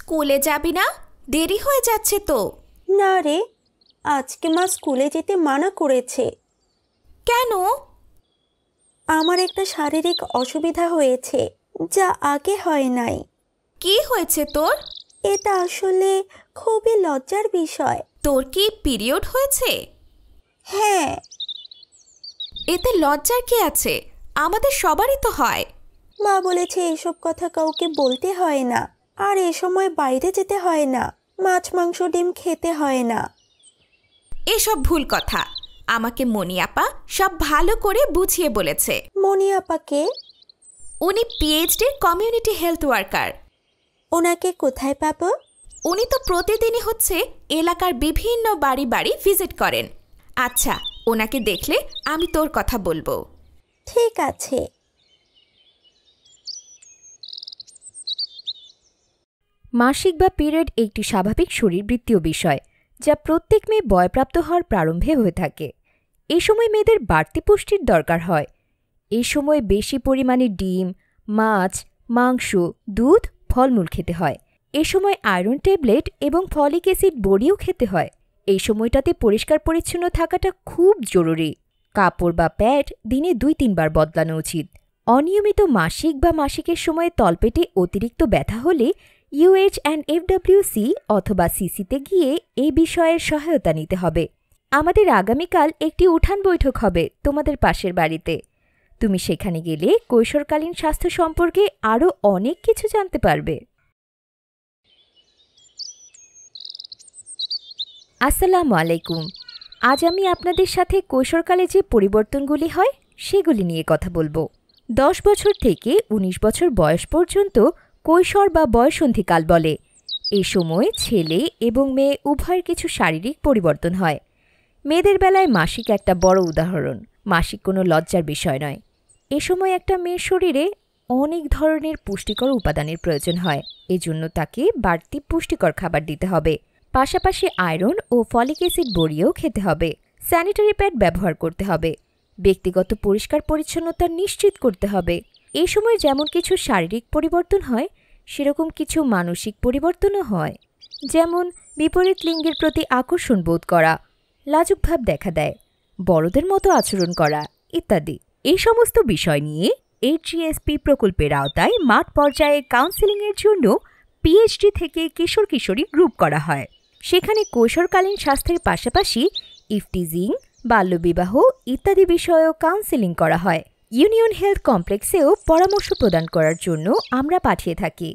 স্কুলে যাবি না? দেরি হয়ে যাচ্ছে তো। না রে, আজকে মা স্কুলে যেতে মানা করেছে। কেন? আমার একটা শারীরিক অসুবিধা হয়েছে, যা আগে হয় নাই। কি হয়েছে তোর? এটা আসলে খুবই লজ্জার বিষয়। তোর কি পিরিয়ড হয়েছে? হ্যাঁ। এতে লজ্জার কি আছে? আমাদের সবারই তো হয়। মা বলেছে এসব কথা কাউকে বলতে হয় না, আর এ সময় বাইরে যেতে হয় না, মাছ মাংস ডিম খেতে হয় না। এসব ভুল কথা। আমাকে মনি আপা সব ভালো করে বুঝিয়ে বলেছে। মনি আপাকে? উনি পিএইচডি কমিউনিটি হেলথ ওয়ার্কার। ওনাকে কোথায় পাবো? উনি তো প্রতিদিনই এলাকার বিভিন্ন বাড়ি বাড়ি ভিজিট করেন। আচ্ছা, ওনাকে দেখলে আমি তোর কথা বলবো। ঠিক আছে। মাসিক বা পিরিয়ড একটি স্বাভাবিক শরীরবৃত্তীয় বিষয়, যা প্রত্যেক মেয়ে বয়প্রাপ্ত হওয়ার প্রারম্ভে হয়ে থাকে। এই সময় মেয়েদের বাড়তি পুষ্টির দরকার হয়। এই সময় বেশি পরিমাণে ডিম, মাছ, মাংস, দুধ, ফলমূল খেতে হয়। এই সময় আয়রন ট্যাবলেট এবং ফলিক অ্যাসিড বড়িও খেতে হয়। এই সময়টাতে পরিষ্কার পরিচ্ছন্ন থাকাটা খুব জরুরি। কাপড় বা প্যাড দিনে 2-3 বার বদলানো উচিত। অনিয়মিত মাসিক বা মাসিকের সময়ে তলপেটে অতিরিক্ত ব্যথা হলে UHNFWC অথবা সিসিতে গিয়ে এই বিষয়ের সহায়তা নিতে হবে। আমাদের আগামীকাল একটি উঠান বৈঠক হবে তোমাদের পাশের বাড়িতে। তুমি সেখানে গেলে কৈশোরকালীন স্বাস্থ্য সম্পর্কে আরও অনেক কিছু জানতে পারবে। আসসালামু আলাইকুম। আজ আমি আপনাদের সাথে কৈশোরকালে যে পরিবর্তনগুলি হয় সেগুলি নিয়ে কথা বলবো। 10 বছর থেকে 19 বছর বয়স পর্যন্ত কৈশোর বা বয়সন্ধিকাল বলে। এই সময় ছেলে এবং মেয়ে উভয়ের কিছু শারীরিক পরিবর্তন হয়। মেয়েদের বেলায় মাসিক একটা বড় উদাহরণ। মাসিক কোনো লজ্জার বিষয় নয়। এ সময় একটা মেয়ের শরীরে অনেক ধরনের পুষ্টিকর উপাদানের প্রয়োজন হয়। এজন্য তাকে বাড়তি পুষ্টিকর খাবার দিতে হবে। পাশাপাশি আয়রন ও ফলিক অ্যাসিড বড়িও খেতে হবে। স্যানিটারি প্যাড ব্যবহার করতে হবে। ব্যক্তিগত পরিষ্কার পরিচ্ছন্নতা নিশ্চিত করতে হবে। এই সময় যেমন কিছু শারীরিক পরিবর্তন হয়, সেরকম কিছু মানসিক পরিবর্তনও হয়। যেমন বিপরীত লিঙ্গের প্রতি আকর্ষণ বোধ করা, লাজুক ভাব দেখা দেয়, বড়দের মতো আচরণ করা ইত্যাদি। এই সমস্ত বিষয় নিয়ে HGSP প্রকল্পের আওতায় মাঠ পর্যায়ে কাউন্সেলিংয়ের জন্য পিএইচডি থেকে কিশোর কিশোরী গ্রুপ করা হয়। সেখানে কৈশোরকালীন স্বাস্থ্যের পাশাপাশি ইফটিজিং, বাল্যবিবাহ ইত্যাদি বিষয়েও কাউন্সেলিং করা হয়। ইউনিয়ন হেলথ কমপ্লেক্সেও পরামর্শ প্রদান করার জন্য আমরা পাঠিয়ে থাকি।